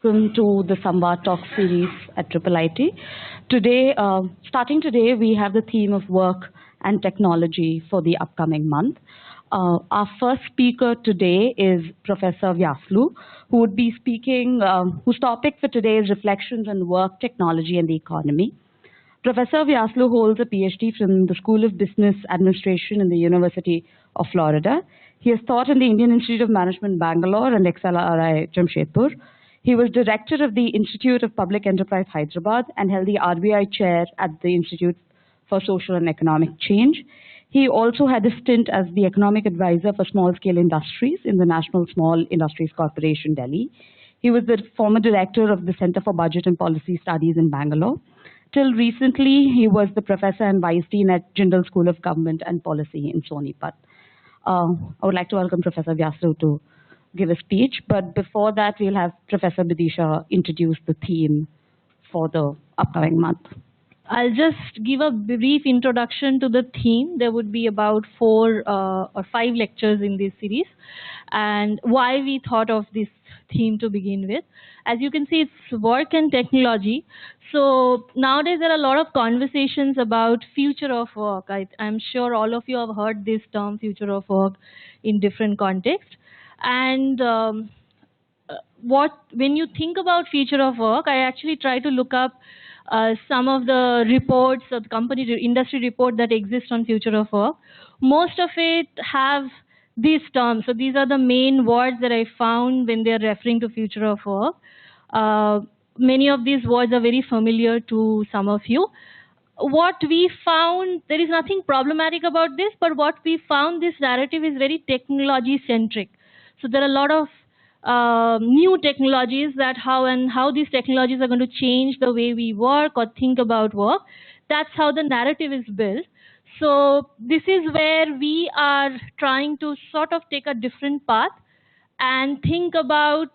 welcome to the Samvad Talk series at IIIT. Today, starting today, we have the theme of work and technology for the upcoming month. Our first speaker today is Professor Vyaslu, who would be speaking, whose topic for today is reflections on work, technology, and the economy. Professor Vyaslu holds a PhD from the School of Business Administration in the University of Florida. He has taught in the Indian Institute of Management, Bangalore, and XLRI, Jamshedpur. He was director of the Institute of Public Enterprise, Hyderabad, and held the RBI chair at the Institute for Social and Economic Change. He also had a stint as the economic advisor for small-scale industries in the National Small Industries Corporation, Delhi. He was the former director of the Center for Budget and Policy Studies in Bangalore. Till recently, he was the professor and vice dean at Jindal School of Government and Policy in Sonipat. I would like to welcome Professor Vyaslu to give a speech, but before that, we'll have Professor Bidisha introduce the theme for the upcoming month. I'll just give a brief introduction to the theme. There would be about 4 or 5 lectures in this series, and why we thought of this theme to begin with. As you can see, it's work and technology. So nowadays there are a lot of conversations about future of work. I'm sure all of you have heard this term, future of work, in different contexts. And when you think about future of work, I actually try to look up some of the reports of the company industry report that exist on future of work. Most of it have these terms. So these are the main words that I found when they're referring to future of work. Many of these words are very familiar to some of you. What we found, there is nothing problematic about this, but what we found, this narrative is very technology centric. So there are a lot of new technologies that how these technologies are going to change the way we work or think about work. That's how the narrative is built. So this is where we are trying to sort of take a different path and think about,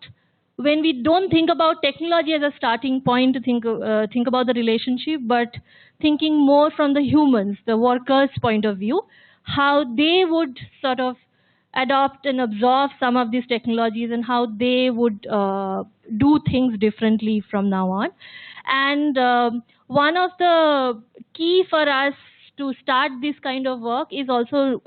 when we don't think about technology as a starting point to think about the relationship, but thinking more from the humans, the workers' point of view, how they would sort of adopt and absorb some of these technologies and how they would do things differently from now on. And one of the key for us to start this kind of work is also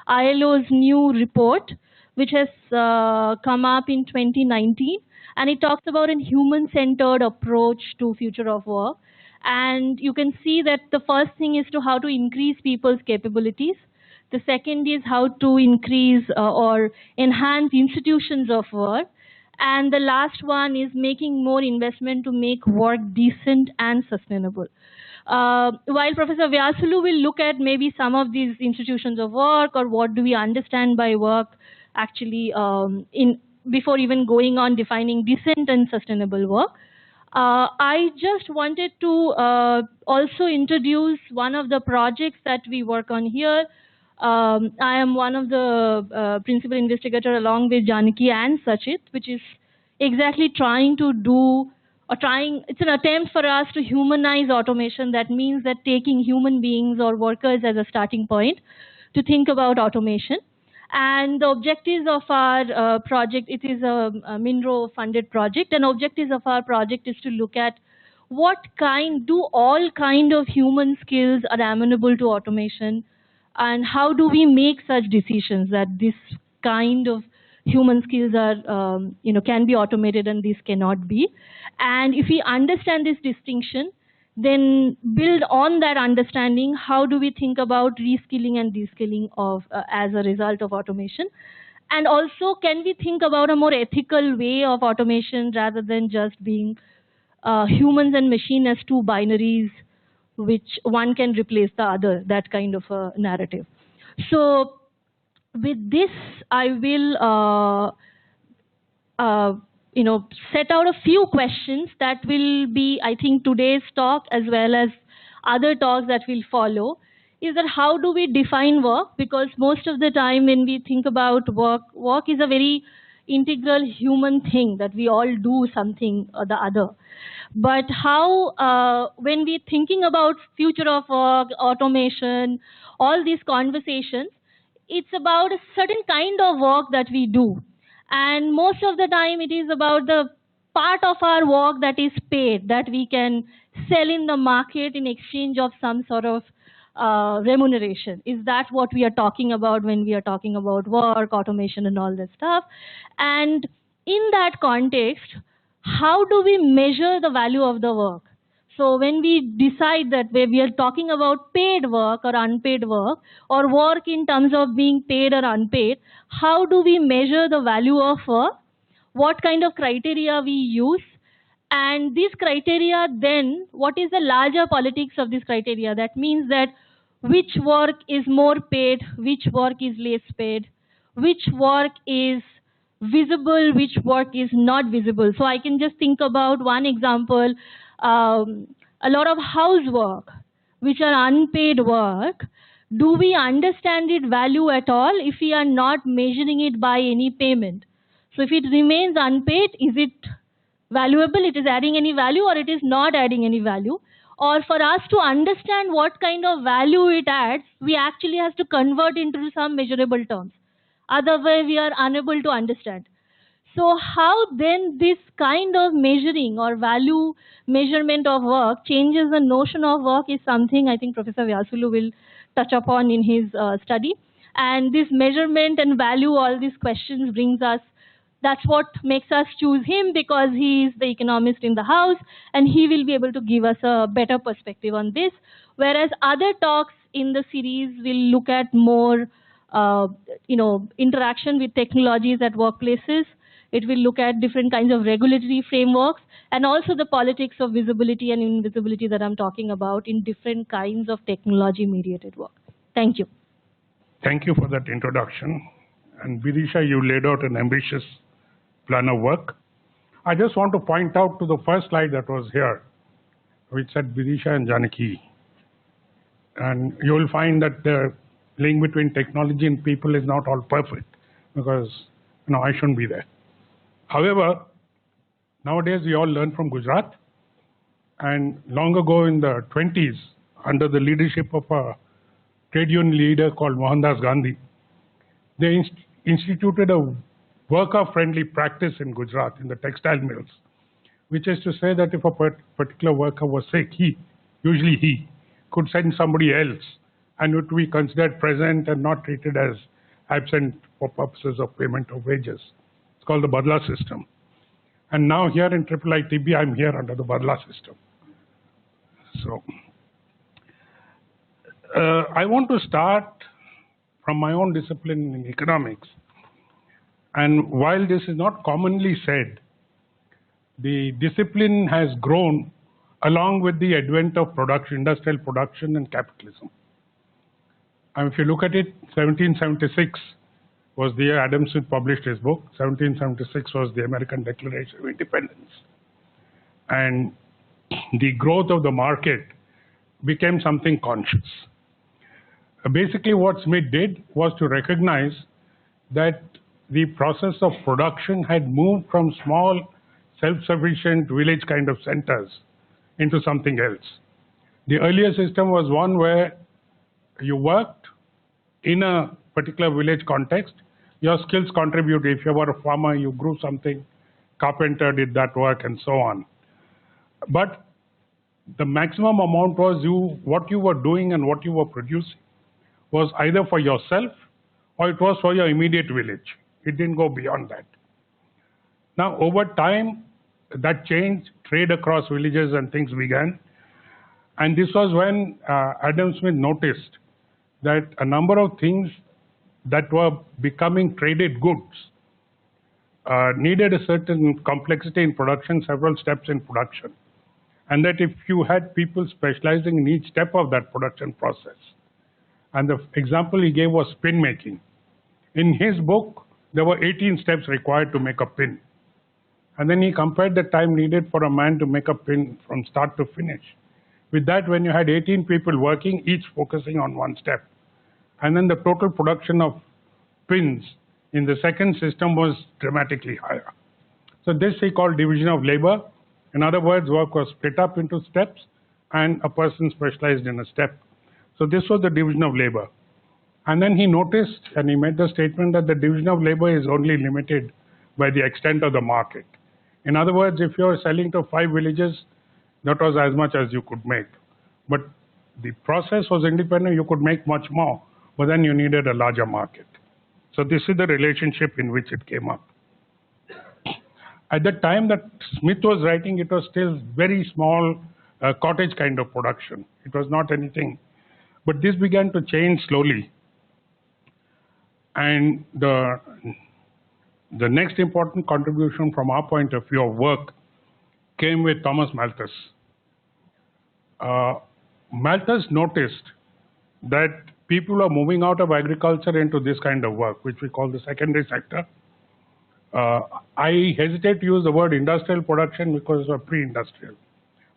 ILO's new report, which has come up in 2019, and it talks about a human-centered approach to future of work. And you can see that the first thing is to how to increase people's capabilities. The second is how to increase or enhance institutions of work. And the last one is making more investment to make work decent and sustainable. While Professor Vyaslu will look at maybe some of these institutions of work or what do we understand by work actually before even going on defining decent and sustainable work, I just wanted to also introduce one of the projects that we work on here. I am one of the principal investigator along with Janaki and Sachit, which is exactly trying to do, it's an attempt for us to humanize automation. That means that taking human beings or workers as a starting point to think about automation. And the objectives of our project, it is a MNRO funded project, and objectives of our project is to look at all kind of human skills are amenable to automation, and how do we make such decisions that this kind of human skills are, can be automated and this cannot be. And if we understand this distinction, then build on that understanding, how do we think about reskilling and deskilling of as a result of automation? And also, can we think about a more ethical way of automation rather than just being humans and machine as two binaries, which one can replace the other, that kind of a narrative. So with this, I will set out a few questions that will be, I think, today's talk as well as other talks that will follow, is that how do we define work? Because most of the time when we think about work, work is a very integral human thing that we all do something or the other. But how, when we're thinking about future of work, automation, all these conversations, it's about a certain kind of work that we do. And most of the time it is about the part of our work that is paid, that we can sell in the market in exchange of some sort of remuneration. Is that what we are talking about when we are talking about work, automation, and all this stuff? And in that context, how do we measure the value of the work? So when we decide that we are talking about paid work or unpaid work, or work in terms of being paid or unpaid, how do we measure the value of work? What kind of criteria we use? And these criteria then, what is the larger politics of this criteria? That means that which work is more paid, which work is less paid, which work is visible, which work is not visible. So I can just think about one example. A lot of housework, which are unpaid work, do we understand its value at all if we are not measuring it by any payment? So if it remains unpaid, is it valuable, it is adding any value, or it is not adding any value? Or for us to understand what kind of value it adds, we actually have to convert into some measurable terms. Otherwise, we are unable to understand. So how then this kind of measuring or value measurement of work changes the notion of work is something I think Professor Vyasulu will touch upon in his study. And this measurement and value, all these questions brings us, that's what makes us choose him, because he is the economist in the house and he will be able to give us a better perspective on this. Whereas other talks in the series will look at more interaction with technologies at workplaces. It will look at different kinds of regulatory frameworks and also the politics of visibility and invisibility that I'm talking about in different kinds of technology-mediated work. Thank you. Thank you for that introduction. And Vidisha, you laid out an ambitious plan of work. I just want to point out to the first slide that was here, which said Vidisha and Janaki. And you will find that the link between technology and people is not all perfect, because I shouldn't be there. However, nowadays we all learn from Gujarat, and long ago in the 20s, under the leadership of a trade union leader called Mohandas Gandhi, they instituted a worker-friendly practice in Gujarat, in the textile mills, which is to say that if a particular worker was sick, usually he, could send somebody else, and it would be considered present and not treated as absent for purposes of payment of wages. It's called the Badla system. And now here in IIITB, I'm here under the Badla system. So, I want to start from my own discipline in economics. And while this is not commonly said, the discipline has grown along with the advent of production, industrial production and capitalism. And if you look at it, 1776 was the year Adam Smith published his book. 1776 was the American Declaration of Independence. And the growth of the market became something conscious. Basically what Smith did was to recognize that the process of production had moved from small, self-sufficient village kind of centers into something else. The earlier system was one where you worked in a particular village context, your skills contribute. If you were a farmer, you grew something, carpenter did that work, and so on. But the maximum amount was what you were doing and what you were producing was either for yourself or it was for your immediate village. It didn't go beyond that. Now, over time, that changed, trade across villages and things began. And this was when Adam Smith noticed that a number of things that were becoming traded goods needed a certain complexity in production, several steps in production. And that if you had people specializing in each step of that production process, and the example he gave was pin making. In his book, there were 18 steps required to make a pin. And then he compared the time needed for a man to make a pin from start to finish. With that, when you had 18 people working, each focusing on one step. And then the total production of pins in the second system was dramatically higher. So this he called division of labor. In other words, work was split up into steps and a person specialized in a step. So this was the division of labor. And then he noticed, and he made the statement that the division of labor is only limited by the extent of the market. In other words, if you're selling to 5 villages, that was as much as you could make. But the process was independent, you could make much more, but then you needed a larger market. So this is the relationship in which it came up. At the time that Smith was writing, it was still very small cottage kind of production. It was not anything. But this began to change slowly. And the next important contribution from our point of view of work came with Thomas Malthus. Malthus noticed that people are moving out of agriculture into this kind of work, which we call the secondary sector. I hesitate to use the word industrial production because of pre-industrial,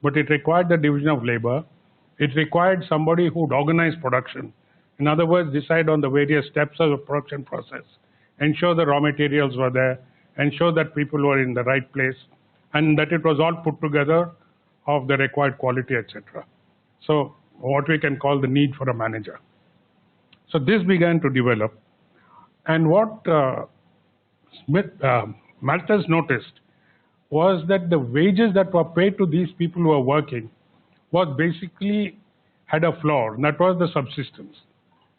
but it required the division of labor. It required somebody who would organize production. In other words, decide on the various steps of the production process, ensure the raw materials were there, ensure that people were in the right place, and that it was all put together of the required quality, etc. So what we can call the need for a manager. So this began to develop. And what Malthus noticed was that the wages that were paid to these people who were working was basically had a flaw, and that was the subsistence.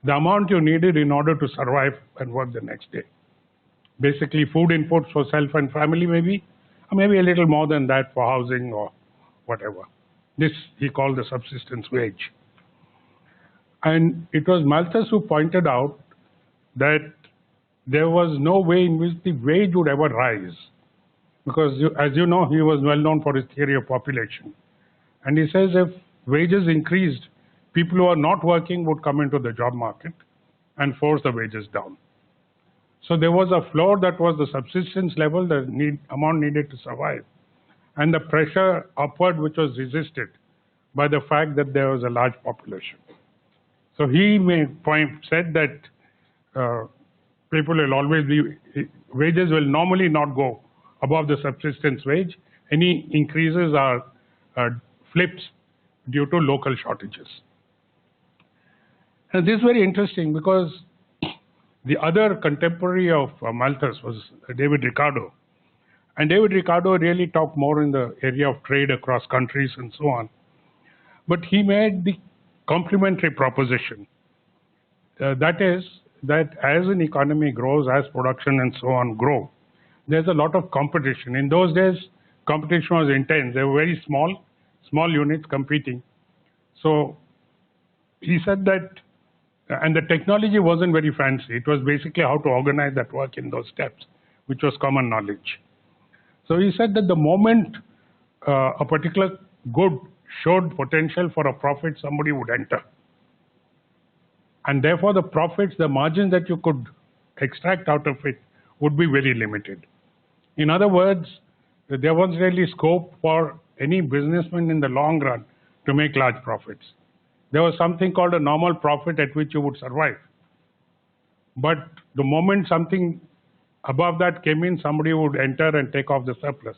The amount you needed in order to survive and work the next day. Basically food inputs for self and family maybe, or maybe a little more than that for housing or whatever. This he called the subsistence wage. And it was Malthus who pointed out that there was no way in which the wage would ever rise. Because as you know, he was well known for his theory of population. And he says if wages increased, people who are not working would come into the job market and force the wages down. So there was a floor that was the subsistence level, the amount needed to survive, and the pressure upward which was resisted by the fact that there was a large population. So he said that people will always be, wages will normally not go above the subsistence wage. Any increases are flips due to local shortages. And this is very interesting because the other contemporary of Malthus was David Ricardo. And David Ricardo really talked more in the area of trade across countries and so on. But he made the complementary proposition. That is, that as an economy grows, as production and so on grow, there's a lot of competition. In those days, competition was intense. They were very small units competing. So he said that, and the technology wasn't very fancy. It was basically how to organize that work in those steps, which was common knowledge. So he said that the moment a particular good showed potential for a profit, somebody would enter. And therefore the profits, the margin that you could extract out of it would be very limited. In other words, there was really scope for any businessman in the long run to make large profits. There was something called a normal profit at which you would survive. But the moment something above that came in, somebody would enter and take off the surplus.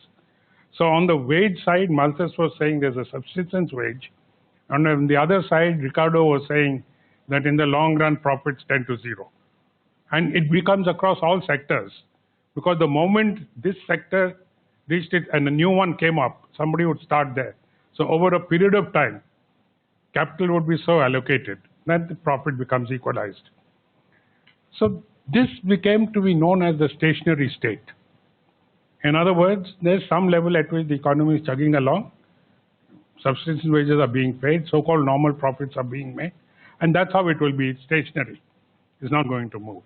So on the wage side, Malthus was saying there's a subsistence wage. And on the other side, Ricardo was saying that in the long run, profits tend to zero. And it becomes across all sectors. Because the moment this sector reached it and a new one came up, somebody would start there. So over a period of time, capital would be so allocated that the profit becomes equalized. So this became to be known as the stationary state. In other words, there's some level at which the economy is chugging along, subsistence wages are being paid, so-called normal profits are being made, and that's how it will be stationary. It's not going to move.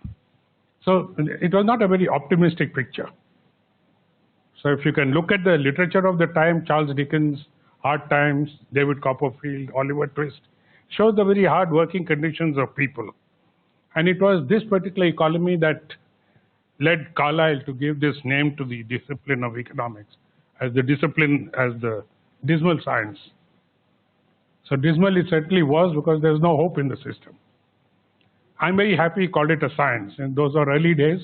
So it was not a very optimistic picture. So if you can look at the literature of the time, Charles Dickens, Hard Times, David Copperfield, Oliver Twist, shows the very hard working conditions of people. And it was this particular economy that led Carlyle to give this name to the discipline of economics, as the discipline, as the dismal science. So dismal it certainly was because there's no hope in the system. I'm very happy he called it a science, and those are early days.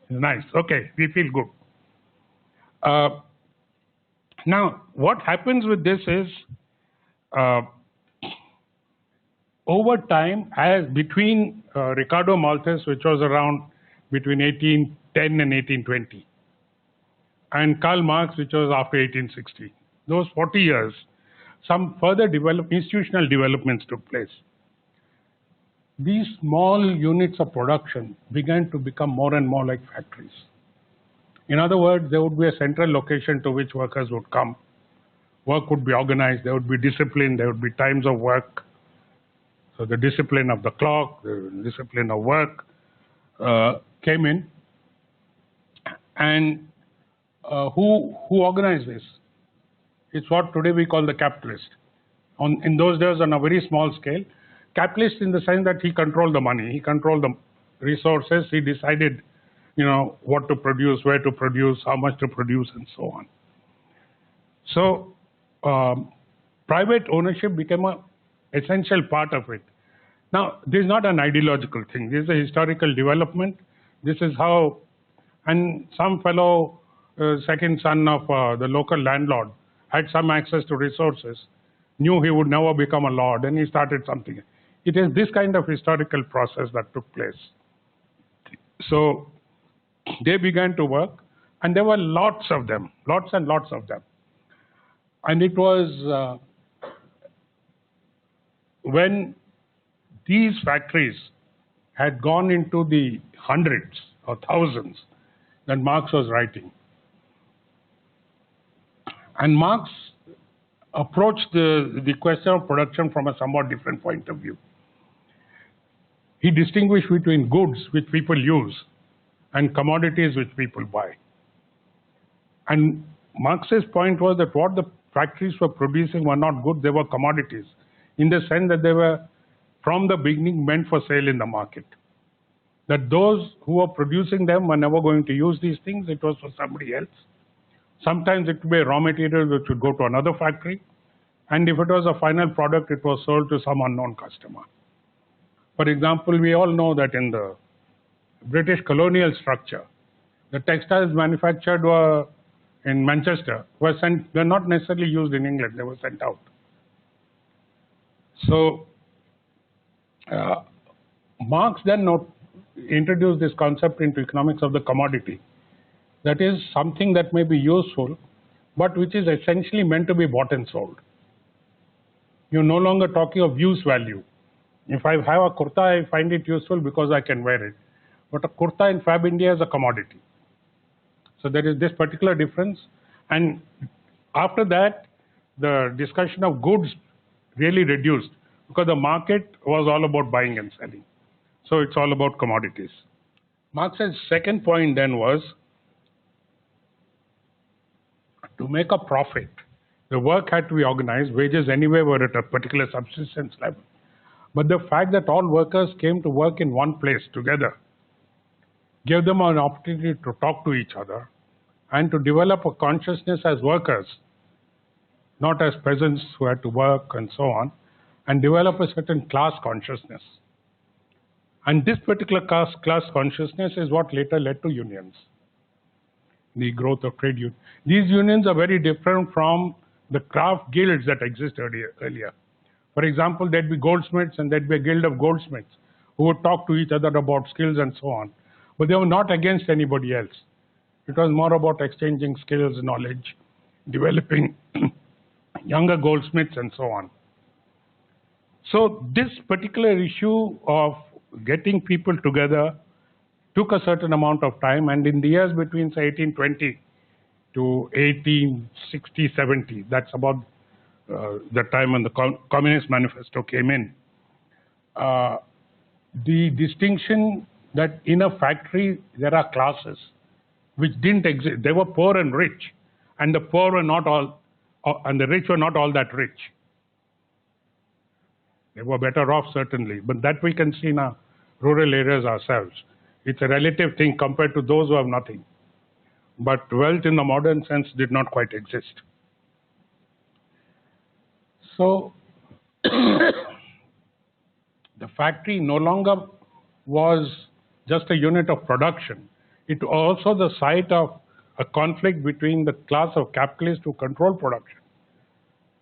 Nice, okay, we feel good. Now, what happens with this is, over time, as between Ricardo Malthus, which was around between 1810 and 1820, and Karl Marx, which was after 1860. Those 40 years, some further institutional developments took place. These small units of production began to become more and more like factories. In other words, there would be a central location to which workers would come. Work would be organized, there would be discipline, there would be times of work. So the discipline of the clock, the discipline of work came in. And who organized this? It's what today we call the capitalist. In those days, on a very small scale, capitalist in the sense that he controlled the money, he controlled the resources, he decided, what to produce, where to produce, how much to produce, and so on. So private ownership became an essential part of it. Now, this is not an ideological thing. This is a historical development. This is how, and some fellow second son of the local landlord had some access to resources, knew he would never become a lord, and he started something. It is this kind of historical process that took place. So they began to work, and there were lots of them, lots and lots of them. And it was when these factories had gone into the hundreds or thousands that Marx was writing. And Marx approached the question of production from a somewhat different point of view. He distinguished between goods which people use and commodities which people buy. And Marx's point was that what the factories were producing were not goods, they were commodities, in the sense that they were from the beginning meant for sale in the market. That those who were producing them were never going to use these things, it was for somebody else. Sometimes it would be raw material which would go to another factory, and if it was a final product, it was sold to some unknown customer. For example, we all know that in the British colonial structure, the textiles manufactured were in Manchester were not necessarily used in England, they were sent out. So Marx then introduced this concept into economics of the commodity. That is something that may be useful, but which is essentially meant to be bought and sold. You're no longer talking of use value. If I have a kurta, I find it useful because I can wear it. But a kurta in Fab India is a commodity. So there is this particular difference. And after that, the discussion of goods really reduced because the market was all about buying and selling. So it's all about commodities. Marx's second point then was to make a profit. The work had to be organized. Wages anyway were at a particular subsistence level. But the fact that all workers came to work in one place together gave them an opportunity to talk to each other and to develop a consciousness as workers, not as peasants who had to work and so on, and develop a certain class consciousness. And this particular class consciousness is what later led to unions, the growth of trade unions. These unions are very different from the craft guilds that existed earlier. For example, there'd be goldsmiths and there'd be a guild of goldsmiths who would talk to each other about skills and so on. But they were not against anybody else. It was more about exchanging skills, knowledge, developing younger goldsmiths and so on. So this particular issue of getting people together took a certain amount of time, and in the years between say 1820 to 1860, 70, that's about the time when the Communist Manifesto came in. The distinction that in a factory there are classes which didn't exist. They were poor and rich, and the poor were not all, and the rich were not all that rich. They were better off certainly, but that we can see in our rural areas ourselves. It's a relative thing compared to those who have nothing. But wealth in the modern sense did not quite exist. So the factory no longer was just a unit of production. It was also the site of a conflict between the class of capitalists who control production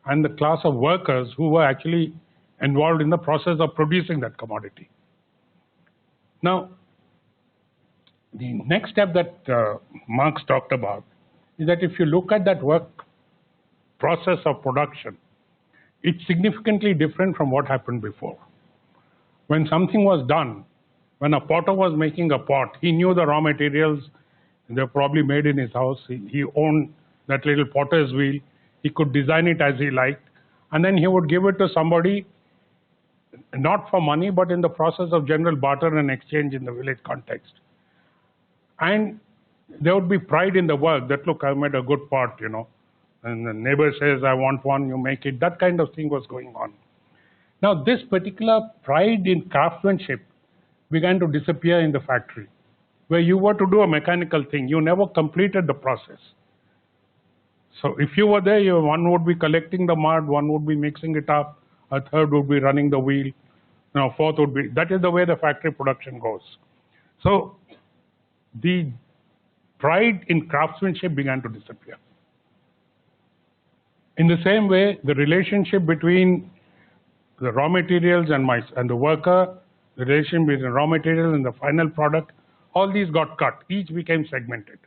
and the class of workers who were actually involved in the process of producing that commodity. Now, the next step that Marx talked about is that if you look at that work process of production, it's significantly different from what happened before. When something was done, when a potter was making a pot, he knew the raw materials. They were probably made in his house. He owned that little potter's wheel. He could design it as he liked. And then he would give it to somebody, not for money, but in the process of general barter and exchange in the village context. And there would be pride in the work that, look, I made a good pot, you know. And the neighbor says, I want one, you make it. That kind of thing was going on. Now, this particular pride in craftsmanship began to disappear in the factory, where you were to do a mechanical thing. You never completed the process. So if you were there, one would be collecting the mud, one would be mixing it up, a third would be running the wheel, fourth would be, that is the way the factory production goes. So the pride in craftsmanship began to disappear. In the same way, the relationship between the raw materials and the worker, the relation between the raw materials and the final product, all these got cut. Each became segmented.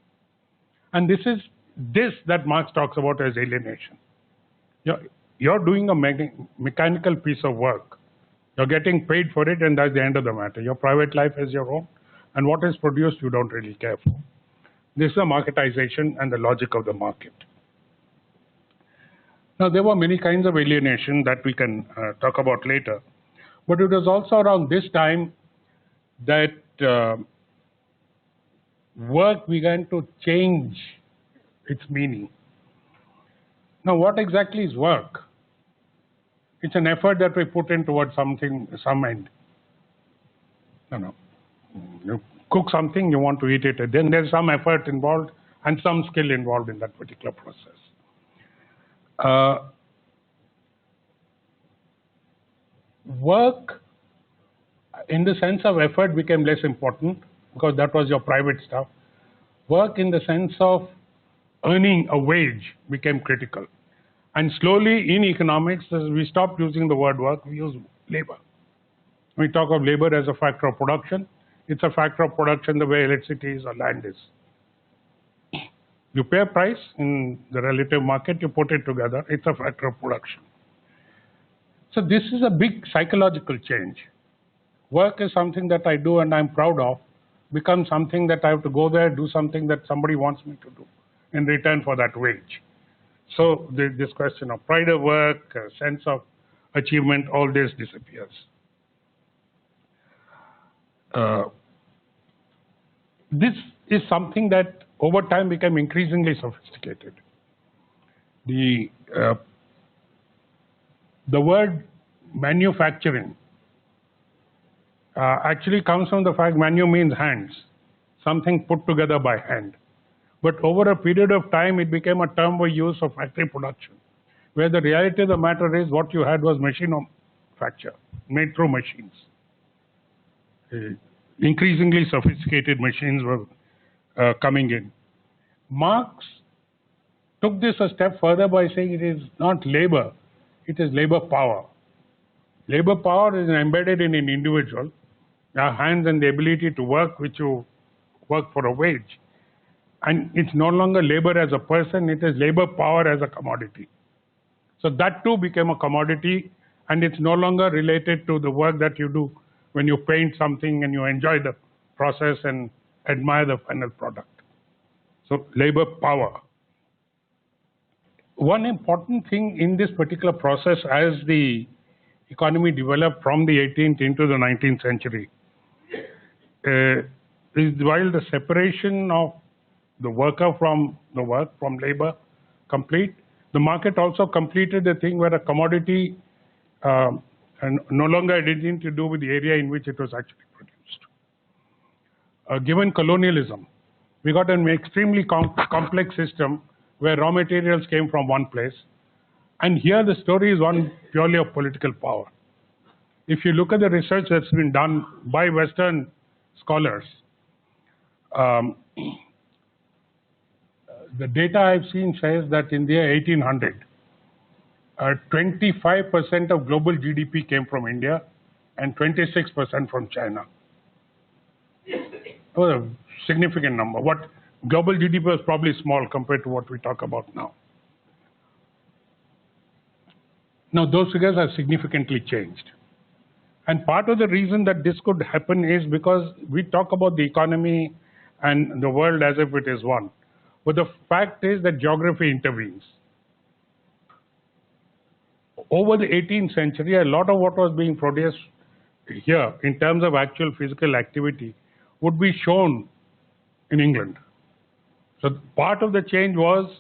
And this is that Marx talks about as alienation. You're doing a mechanical piece of work. You're getting paid for it, and that's the end of the matter. Your private life is your own, and what is produced you don't really care for. This is a marketization and the logic of the market. Now, there were many kinds of alienation that we can talk about later, but it was also around this time that work began to change its meaning. Now, what exactly is work? It's an effort that we put in towards something, some end. You cook something, you want to eat it, then there's some effort involved and some skill involved in that particular process. Work, in the sense of effort, became less important because that was your private stuff. Work in the sense of earning a wage became critical. And slowly in economics, we stopped using the word work, we use labor. We talk of labor as a factor of production. It's a factor of production the way electricity is or land is. You pay a price in the relative market, you put it together, it's a factor of production. So this is a big psychological change. Work is something that I do and I'm proud of, becomes something that I have to go there, do something that somebody wants me to do in return for that wage. So this question of pride of work, sense of achievement, all this disappears. This is something that over time became increasingly sophisticated. The word manufacturing actually comes from the fact manu means hands, something put together by hand. But over a period of time, it became a term we use for factory production, where the reality of the matter is what you had was manufacture, made through machines. Increasingly sophisticated machines were coming in. Marx took this a step further by saying it is not labor, it is labor power. Labor power is embedded in an individual, our hands and the ability to work, which you work for a wage. And it's no longer labor as a person, it is labor power as a commodity. So that too became a commodity, and it's no longer related to the work that you do when you paint something and you enjoy the process and admire the final product. So labor power. One important thing in this particular process as the economy developed from the 18th into the 19th century is while the separation of the worker from the work, from labor, complete, the market also completed the thing where a commodity and no longer had anything to do with the area in which it was actually produced. Given colonialism, we got an extremely complex system where raw materials came from one place. And here the story is one purely of political power. If you look at the research that's been done by Western scholars, the data I've seen says that in the year 1800, 25% of global GDP came from India and 26% from China. It was a significant number. What global GDP was probably small compared to what we talk about now. Now, those figures have significantly changed. And part of the reason that this could happen is because we talk about the economy and the world as if it is one. But the fact is that geography intervenes. Over the 18th century, a lot of what was being produced here in terms of actual physical activity would be shown in England. So part of the change was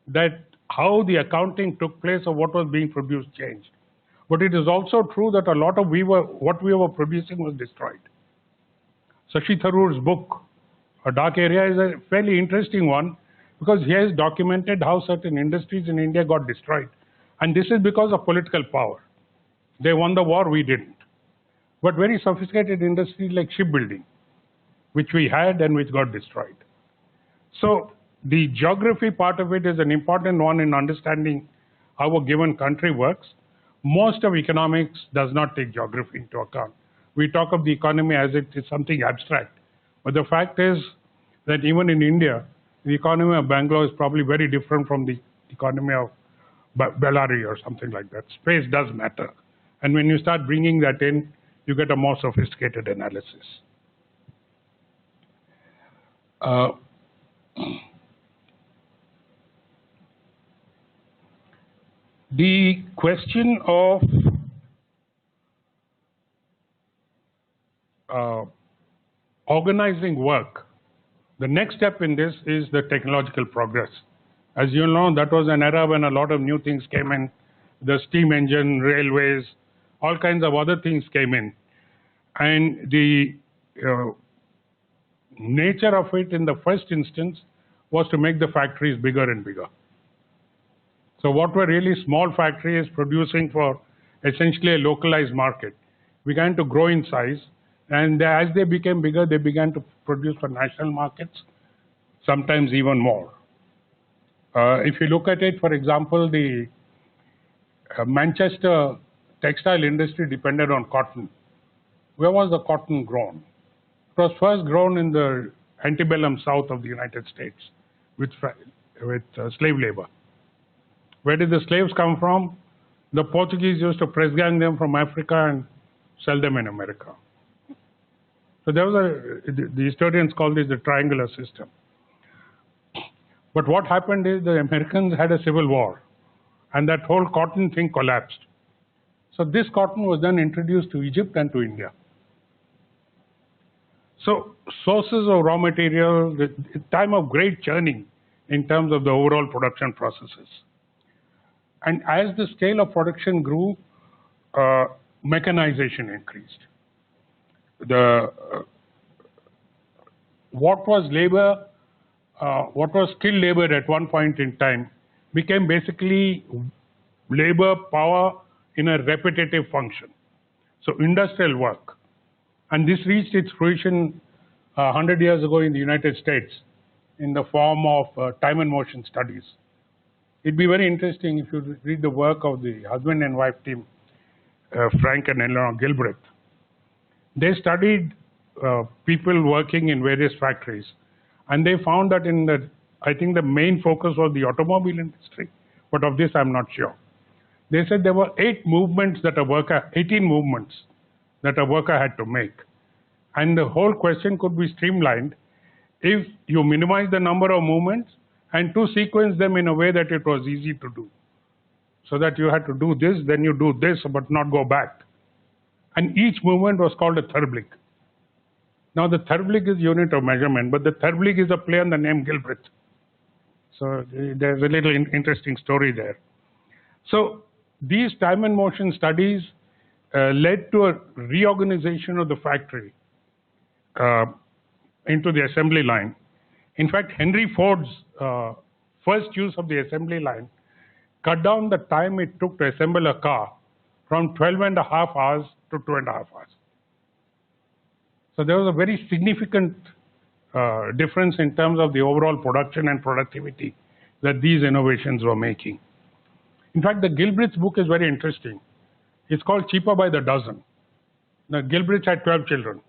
that how the accounting took place of what was being produced changed. But it is also true that a lot of what we were producing was destroyed. Shashi Tharoor's book, A Dark Area, is a fairly interesting one because he has documented how certain industries in India got destroyed. And this is because of political power. They won the war, we didn't. But very sophisticated industries like shipbuilding, which we had and which got destroyed. So the geography part of it is an important one in understanding how a given country works. Most of economics does not take geography into account. We talk of the economy as it is something abstract. But the fact is that even in India, the economy of Bangalore is probably very different from the economy of Bellary or something like that. Space does matter. And when you start bringing that in, you get a more sophisticated analysis. The question of organizing work, the next step in this is the technological progress. As you know, that was an era when a lot of new things came in, the steam engine, railways, all kinds of other things came in. And the nature of it in the first instance was to make the factories bigger and bigger. So what were really small factories producing for essentially a localized market began to grow in size, and as they became bigger, they began to produce for national markets, sometimes even more. If you look at it, for example, the Manchester textile industry depended on cotton. Where was the cotton grown? It was first grown in the antebellum south of the United States with slave labor. Where did the slaves come from? The Portuguese used to press gang them from Africa and sell them in America. So there was the historians call this the triangular system. But what happened is the Americans had a civil war and that whole cotton thing collapsed. So this cotton was then introduced to Egypt and to India. So sources of raw material, the time of great churning in terms of the overall production processes. And as the scale of production grew, mechanization increased. What was labor, what was skilled labor at one point in time became basically labor power in a repetitive function. So industrial work. And this reached its fruition 100 years ago in the United States in the form of time and motion studies. It'd be very interesting if you read the work of the husband and wife team, Frank and Eleanor Gilbreth. They studied people working in various factories, and they found that I think the main focus was the automobile industry, but of this I'm not sure. They said there were 18 movements that a worker had to make. And the whole question could be streamlined if you minimize the number of movements and to sequence them in a way that it was easy to do. So that you had to do this, then you do this, but not go back. And each movement was called a Therblig. Now the Therblig is unit of measurement, but the Therblig is a play on the name Gilbreth. So there's a little interesting story there. So these time and motion studies led to a reorganization of the factory into the assembly line. In fact, Henry Ford's first use of the assembly line cut down the time it took to assemble a car from 12.5 hours to 2.5 hours. So there was a very significant difference in terms of the overall production and productivity that these innovations were making. In fact, the Gilbreth's book is very interesting. It's called Cheaper by the Dozen. Now, Gilbreth had 12 children.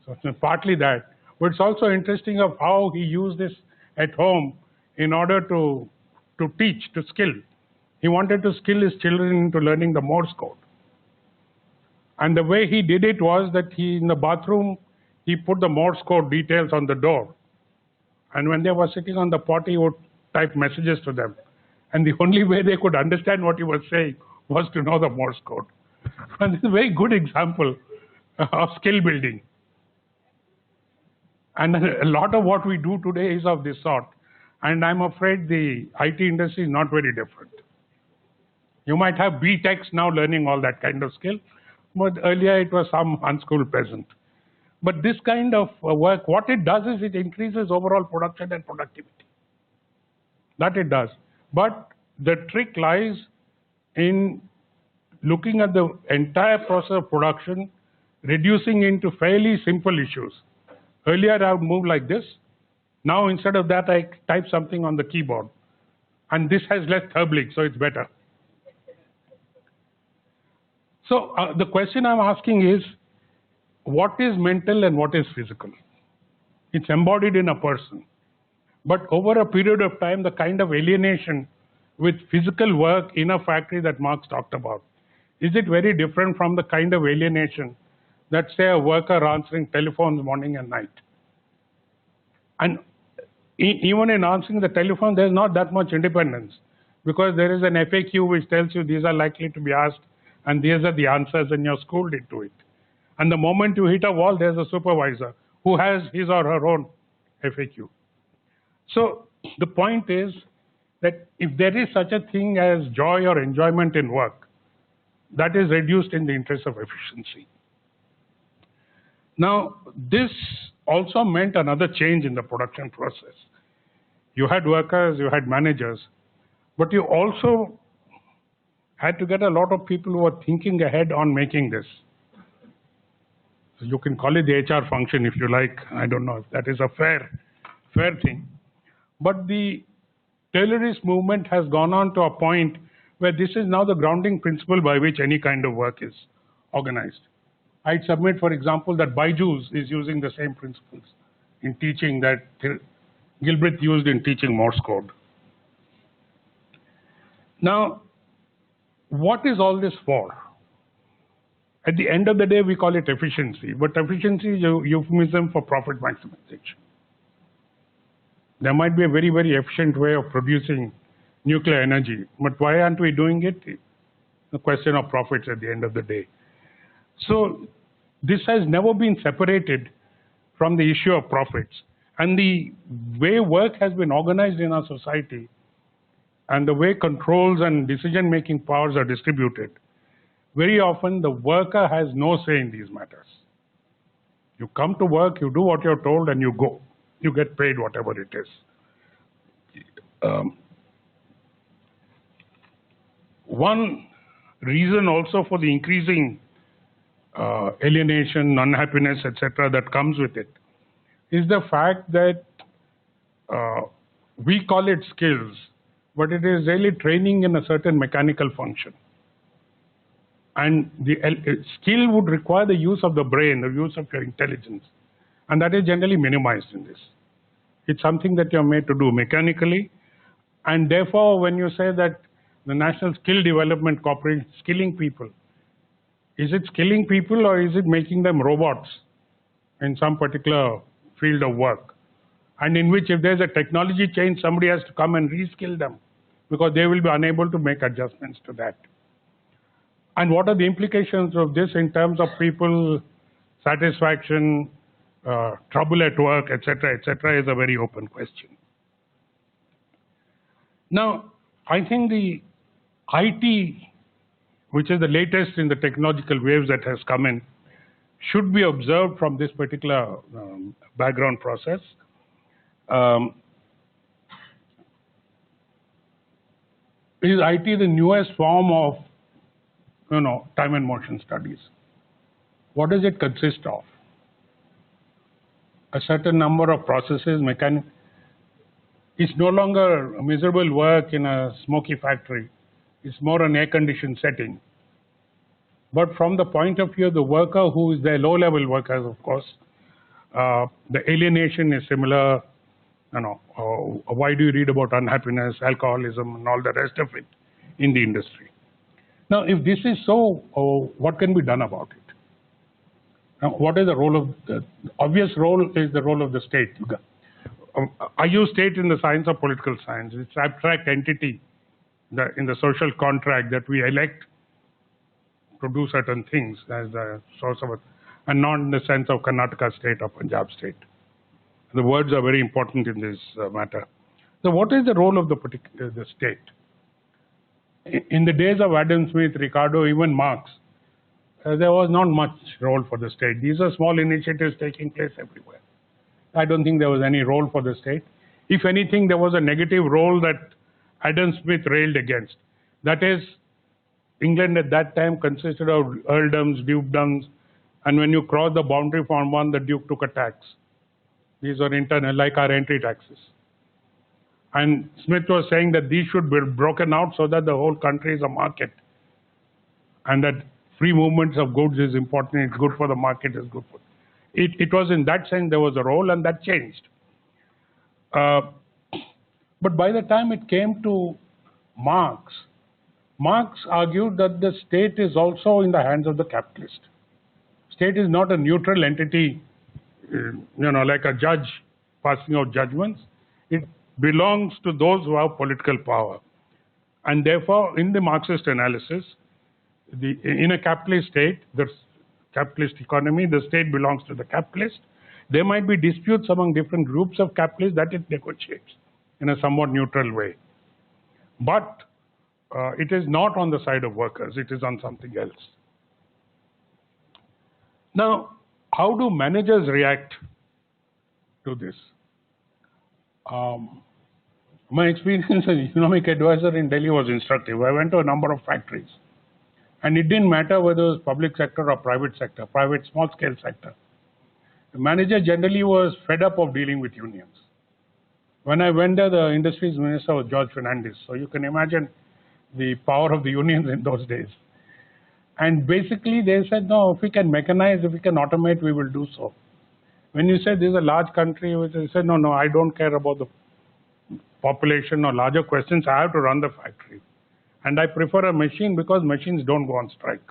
So it's partly that. But it's also interesting of how he used this at home in order to teach, to skill. He wanted to skill his children into learning the Morse code. And the way he did it was that he, in the bathroom, he put the Morse code details on the door. And when they were sitting on the potty, he would type messages to them. And the only way they could understand what he was saying was to know the Morse code. And it's a very good example of skill building. And a lot of what we do today is of this sort. And I'm afraid the IT industry is not very different. You might have B-techs now learning all that kind of skill, but earlier it was some unschooled peasant. But this kind of work, what it does is it increases overall production and productivity. That it does. But the trick lies in looking at the entire process of production, reducing into fairly simple issues. Earlier I would move like this. Now instead of that I type something on the keyboard. And this has less thumbling, so it's better. So the question I'm asking is, what is mental and what is physical? It's embodied in a person. But over a period of time, the kind of alienation with physical work in a factory that Marx talked about, is it very different from the kind of alienation that, say, a worker answering telephones morning and night? And even in answering the telephone, there's not that much independence, because there is an FAQ which tells you these are likely to be asked and these are the answers, and you're schooled into it. And the moment you hit a wall, there's a supervisor who has his or her own FAQ. So the point is that if there is such a thing as joy or enjoyment in work, that is reduced in the interest of efficiency. Now, this also meant another change in the production process. You had workers, you had managers, but you also had to get a lot of people who were thinking ahead on making this. So you can call it the HR function if you like. I don't know if that is a fair thing. But the Taylorist movement has gone on to a point where this is now the grounding principle by which any kind of work is organized. I'd submit, for example, that Byju's is using the same principles in teaching that Gilbreth used in teaching Morse code. Now, what is all this for? At the end of the day, we call it efficiency, but efficiency is a euphemism for profit maximization. There might be a very, very efficient way of producing nuclear energy, but why aren't we doing it? The question of profits at the end of the day. So this has never been separated from the issue of profits. And the way work has been organized in our society and the way controls and decision-making powers are distributed, very often the worker has no say in these matters. You come to work, you do what you're told, and you go. You get paid whatever it is. One reason also for the increasing alienation, unhappiness, etc., that comes with it is the fact that we call it skills, but it is really training in a certain mechanical function. And the skill would require the use of the brain, the use of your intelligence. And that is generally minimized in this. It's something that you're made to do mechanically. And therefore, when you say that the National Skill Development Corporation is skilling people, is it skilling people or is it making them robots in some particular field of work? And in which if there's a technology change, somebody has to come and reskill them because they will be unable to make adjustments to that. And what are the implications of this in terms of people satisfaction, trouble at work, etc., is a very open question. Now, I think the IT, which is the latest in the technological waves that has come in, should be observed from this particular background process. Is IT the newest form of time and motion studies? What does it consist of? A certain number of processes, it's no longer miserable work in a smoky factory. It's more an air-conditioned setting. But from the point of view of the worker, who is their low-level workers, of course, The alienation is similar. You know, why do you read about unhappiness, alcoholism, and all the rest of it in the industry? Now, if this is so, what can be done about it? Now, what is the role of the obvious role is the role of the state. I use state in the science of political science. It's abstract entity in the social contract that we elect to do certain things as the source of it, and not in the sense of Karnataka state or Punjab state. The words are very important in this matter. So what is the role of the state? In the days of Adam Smith, Ricardo, even Marx, there was not much role for the state. These are small initiatives taking place everywhere. I don't think there was any role for the state. If anything, there was a negative role that Adam Smith railed against. That is, England at that time consisted of earldoms, dukedoms, and when you cross the boundary from one, the duke took a tax. These are internal, like our entry taxes. And Smith was saying that these should be broken out so that the whole country is a market. And that free movements of goods is important, it's good for the market, it's good for it. It was in that sense there was a role, and that changed. But by the time it came to Marx argued that the state is also in the hands of the capitalist. State is not a neutral entity, like a judge passing out judgments. It belongs to those who have political power. And therefore, in the Marxist analysis, in a capitalist state, the capitalist economy, the state belongs to the capitalist. There might be disputes among different groups of capitalists that it negotiates in a somewhat neutral way. But it is not on the side of workers, it is on something else. Now, how do managers react to this? My experience as economic advisor in Delhi was instructive. I went to a number of factories, and it didn't matter whether it was public sector or private sector, private small scale sector. The manager generally was fed up of dealing with unions. When I went there, the industries minister was George Fernandes. So you can imagine the power of the unions in those days. And basically they said, no, if we can mechanize, if we can automate, we will do so. When you said this is a large country, they said, no, I don't care about the population or larger questions. I have to run the factory. And I prefer a machine because machines don't go on strike.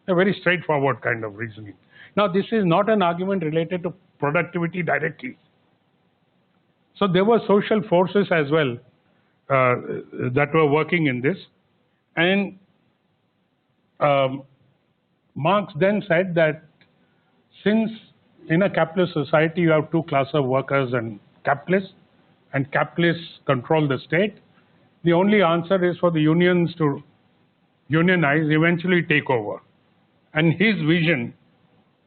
A very straightforward kind of reasoning. Now, this is not an argument related to productivity directly. So there were social forces as well that were working in this. And Marx then said that since in a capitalist society you have two classes of workers and capitalists control the state, the only answer is for the unions to unionize, eventually take over. And his vision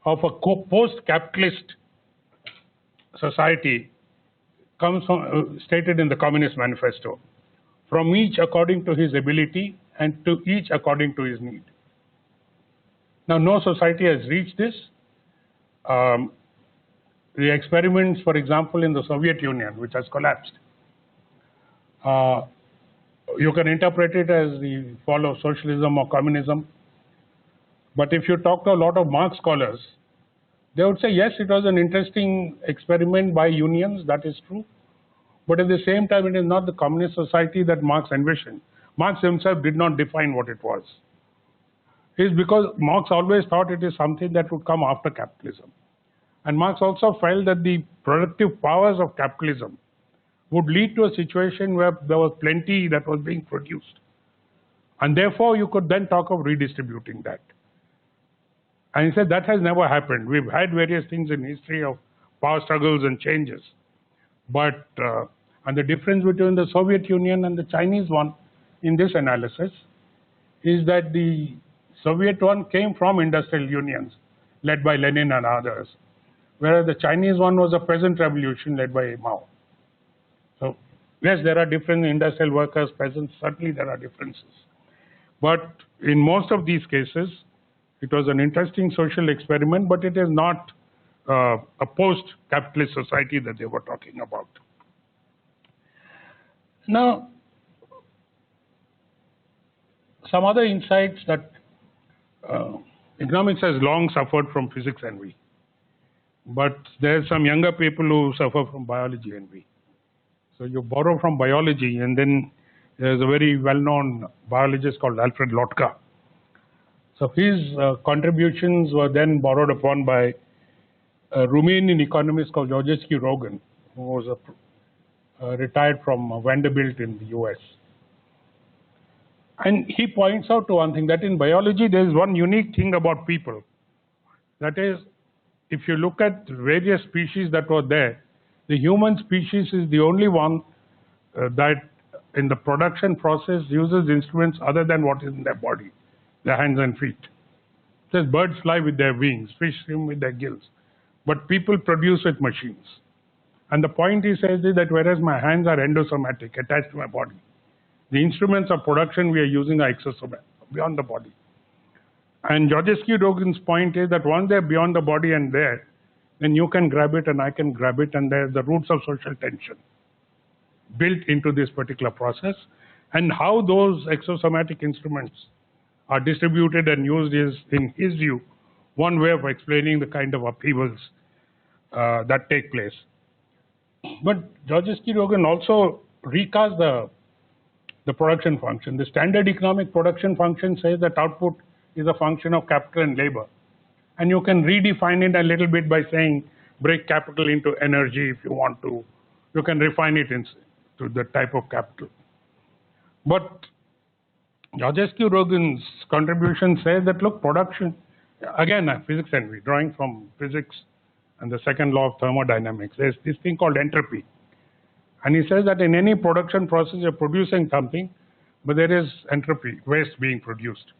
of a post-capitalist society comes from, stated in the Communist Manifesto, from each according to his ability and to each according to his need. Now, no society has reached this. The experiments, for example, in the Soviet Union, which has collapsed, you can interpret it as the fall of socialism or communism. But if you talk to a lot of Marx scholars, they would say, yes, it was an interesting experiment by unions, that is true. But at the same time, it is not the communist society that Marx envisioned. Marx himself did not define what it was. It's because Marx always thought it is something that would come after capitalism. And Marx also felt that the productive powers of capitalism would lead to a situation where there was plenty that was being produced. And therefore, you could then talk of redistributing that. And he said that has never happened. We've had various things in history of power struggles and changes. But, and the difference between the Soviet Union and the Chinese one in this analysis is that the Soviet one came from industrial unions led by Lenin and others, whereas the Chinese one was a peasant revolution led by Mao. So, yes, there are different industrial workers, peasants, certainly there are differences. But in most of these cases, it was an interesting social experiment, but it is not a post-capitalist society that they were talking about. Now, some other insights that economics has long suffered from physics envy. but there's some younger people who suffer from biology envy. So you borrow from biology, and then there's a very well-known biologist called Alfred Lotka. So his contributions were then borrowed upon by a Romanian economist called Georgescu Roegen, who was retired from Vanderbilt in the US. And he points out to one thing, that in biology there is one unique thing about people. That is, if you look at various species that were there, the human species is the only one that in the production process uses instruments other than what is in their body, their hands and feet. Says birds fly with their wings, fish swim with their gills, but people produce with machines. And the point he says is that whereas my hands are endosomatic, attached to my body, the instruments of production we are using are exosomatic, beyond the body. And Georgescu Roegen's point is that once they're beyond the body and there, then you can grab it and I can grab it, and there's the roots of social tension built into this particular process. And how those exosomatic instruments are distributed and used is, in his view, one way of explaining the kind of upheavals that take place. But Georgescu Roegen also recast the production function. The standard economic production function says that output is a function of capital and labor. And you can redefine it a little bit by saying break capital into energy if you want to. You can refine it into the type of capital. But Georgescu Roegen's contribution says that, look, production, again, physics envy, drawing from physics and the second law of thermodynamics, there's this thing called entropy. And he says that in any production process, you're producing something, but there is entropy, waste being produced.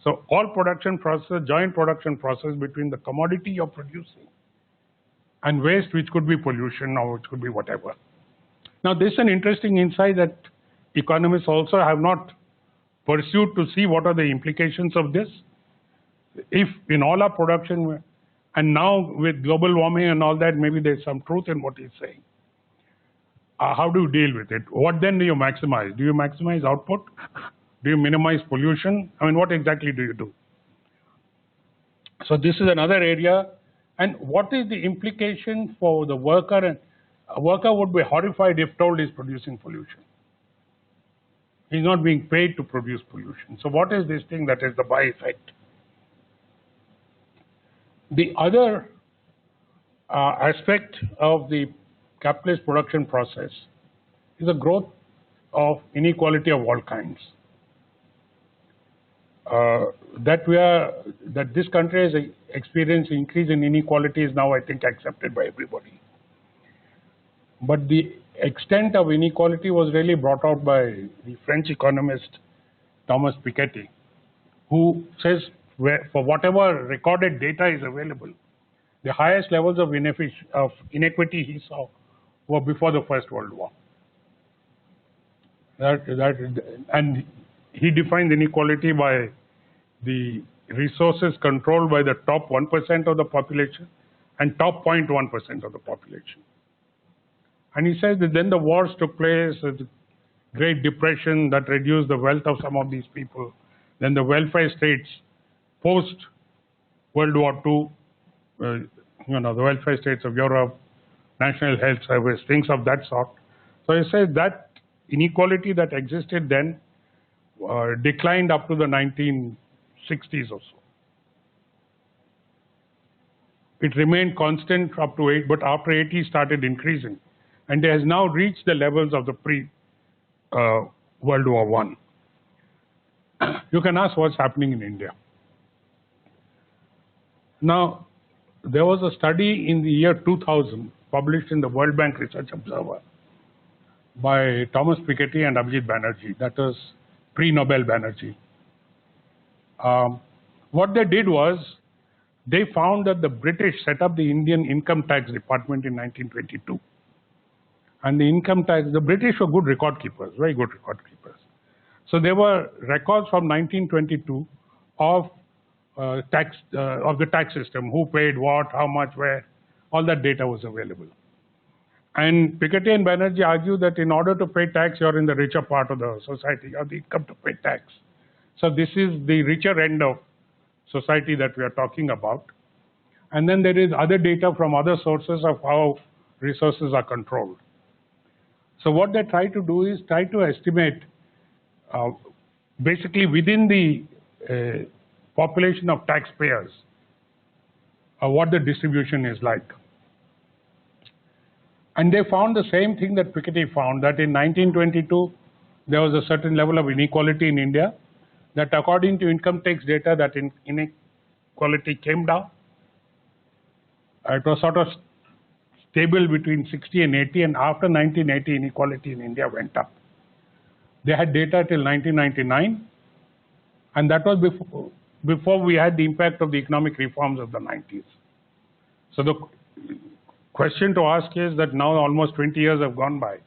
So all production process, joint production process between the commodity you're producing and waste, which could be pollution or which could be whatever. Now, this is an interesting insight that economists also have not pursued to see what are the implications of this. If in all our production, and now with global warming and all that, maybe there's some truth in what he's saying. How do you deal with it? What then do you maximize? Do you maximize output? Do you minimize pollution? I mean, what exactly do you do? So this is another area. And what is the implication for the worker? And a worker would be horrified if told he's producing pollution. He's not being paid to produce pollution. So what is this thing that is the by effect? The other aspect of the capitalist production process is a growth of inequality of all kinds. That this country has experienced increase in inequality is now, I think, accepted by everybody. But the extent of inequality was really brought out by the French economist Thomas Piketty, who says for whatever recorded data is available, the highest levels of inequity he saw were before the First World War. And he defined inequality by the resources controlled by the top 1% of the population and top 0.1% of the population. And he says that then the wars took place, the Great Depression that reduced the wealth of some of these people, then the welfare states post World War II, the welfare states of Europe, National Health Service, things of that sort. So he says that inequality that existed then declined up to the 1960s or so. It remained constant up to 8, but after 80 started increasing. And it has now reached the levels of the pre-World War I. You can ask what's happening in India. Now, there was a study in the year 2000 published in the World Bank Research Observer by Thomas Piketty and Abhijit Banerjee, that was pre-Nobel Banerjee. What they did was, they found that the British set up the Indian Income Tax Department in 1922. And the British were good record keepers, very good record keepers. So there were records from 1922 of the tax system, who paid what, how much, where, all that data was available. And Piketty and Banerjee argue that in order to pay tax, you're in the richer part of the society, you have the income to pay tax. So this is the richer end of society that we are talking about. And then there is other data from other sources of how resources are controlled. So what they try to do is try to estimate basically within the population of taxpayers what the distribution is like. And they found the same thing that Piketty found, that in 1922 there was a certain level of inequality in India, that according to income tax data that inequality came down. It was sort of stable between 60 and 80, and after 1980 inequality in India went up. They had data till 1999, and that was before we had the impact of the economic reforms of the 90s. So the question to ask is that now almost 20 years have gone by.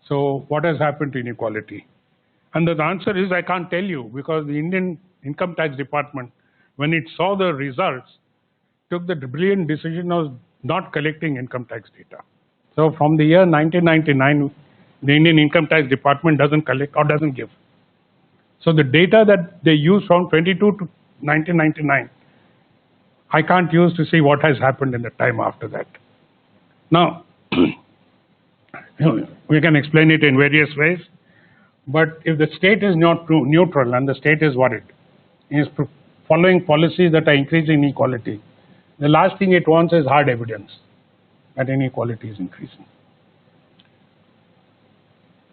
So what has happened to inequality? And the answer is I can't tell you, because the Indian Income Tax Department, when it saw the results, took the brilliant decision of not collecting income tax data. So from the year 1999, the Indian Income Tax Department doesn't collect or doesn't give. So the data that they use from 22 to 1999, I can't use to see what has happened in the time after that. Now, we can explain it in various ways, but if the state is not neutral and the state is worried, is following policies that are increasing inequality, the last thing it wants is hard evidence that inequality is increasing.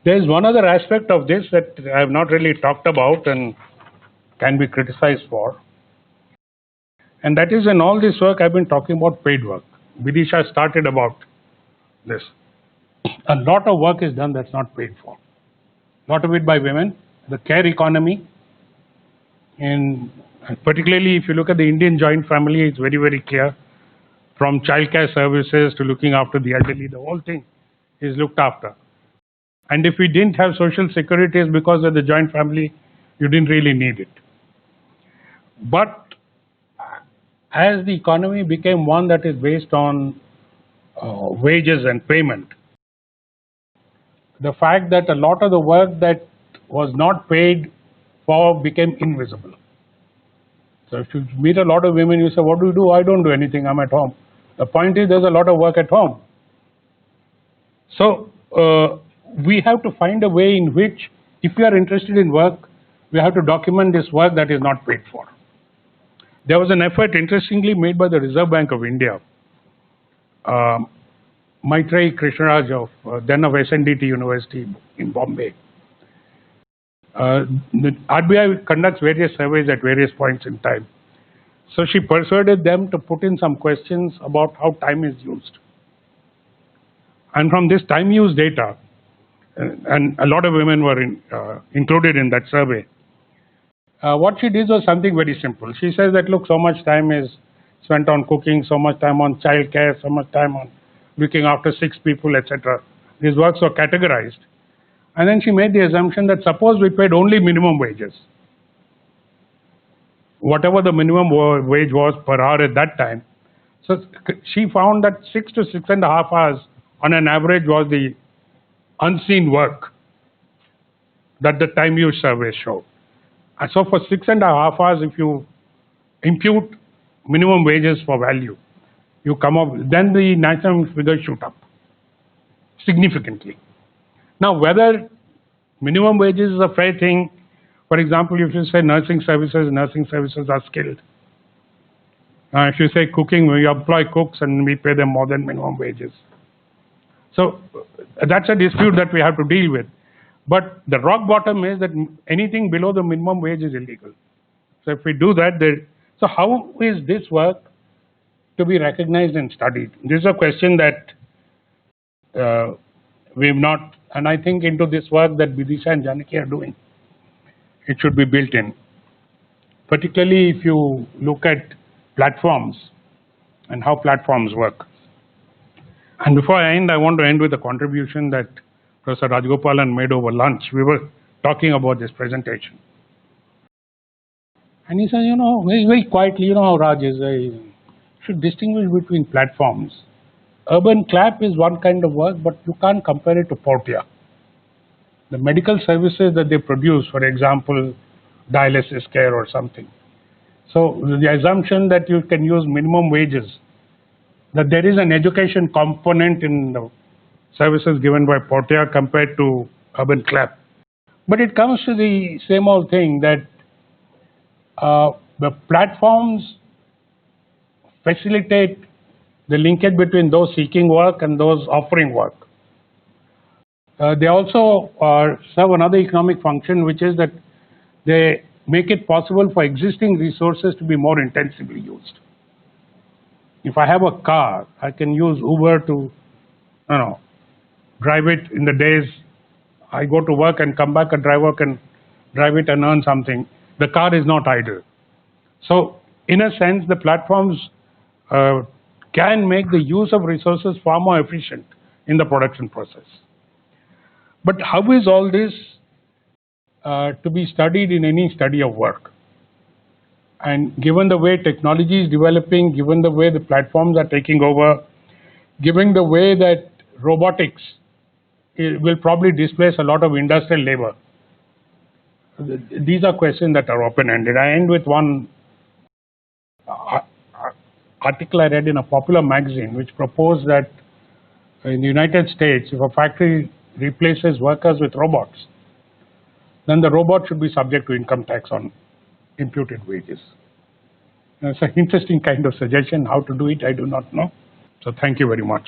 There is one other aspect of this that I have not really talked about and can be criticized for, and that is in all this work I have been talking about paid work. Vidisha started about this. A lot of work is done that's not paid for. A lot of it by women. The care economy, and particularly if you look at the Indian joint family, it's very, very clear. From childcare services to looking after the elderly, the whole thing is looked after. And if we didn't have social security, it's because of the joint family, you didn't really need it. But as the economy became one that is based on wages and payment, the fact that a lot of the work that was not paid for became invisible. So if you meet a lot of women, you say, what do you do? I don't do anything, I'm at home. The point is there's a lot of work at home. So we have to find a way in which, if we are interested in work, we have to document this work that is not paid for. There was an effort interestingly made by the Reserve Bank of India. Maitreyi Krishnaraj then of SNDT University in Bombay. The RBI conducts various surveys at various points in time. So she persuaded them to put in some questions about how time is used. And from this time use data, and a lot of women were included in that survey, what she did was something very simple. She says that, look, so much time is spent on cooking, so much time on child care, so much time on looking after 6 people, etc. These works were categorized. And then she made the assumption that suppose we paid only minimum wages, whatever the minimum wage was per hour at that time. So she found that 6 to 6.5 hours on an average was the unseen work that the time use survey showed. And so for 6.5 hours, if you impute minimum wages for value, you come up, then the national figures shoot up significantly. Now, whether minimum wages is a fair thing, for example, if you say nursing services are skilled. If you say cooking, we employ cooks and we pay them more than minimum wages. So that's a dispute that we have to deal with. But the rock bottom is that anything below the minimum wage is illegal. So if we do that, so how is this work to be recognized and studied? This is a question that we have not, and I think into this work that Vidisha and Janaki are doing, it should be built in. Particularly if you look at platforms and how platforms work. And before I end, I want to end with a contribution that Professor Rajgopalan made over lunch. We were talking about this presentation. And he said, you know, very quietly, you know how Raj is, should distinguish between platforms. Urban clap is one kind of work, but you can't compare it to Portia. The medical services that they produce, for example, dialysis care or something, So the assumption that you can use minimum wages, that there is an education component in the services given by Portea compared to Urban Clap. But it comes to the same old thing that the platforms facilitate the linkage between those seeking work and those offering work. They also serve another economic function, which is that they make it possible for existing resources to be more intensively used. If I have a car, I can use Uber to, drive it in the days I go to work and come back, a driver can drive it and earn something. The car is not idle. So in a sense, the platforms can make the use of resources far more efficient in the production process. But how is all this to be studied in any study of work? And given the way technology is developing, given the way the platforms are taking over, given the way that robotics will probably displace a lot of industrial labor, these are questions that are open-ended. I end with one article I read in a popular magazine which proposed that in the United States, if a factory replaces workers with robots, then the robot should be subject to income tax on imputed wages. It's an interesting kind of suggestion. How to do it, I do not know. So thank you very much.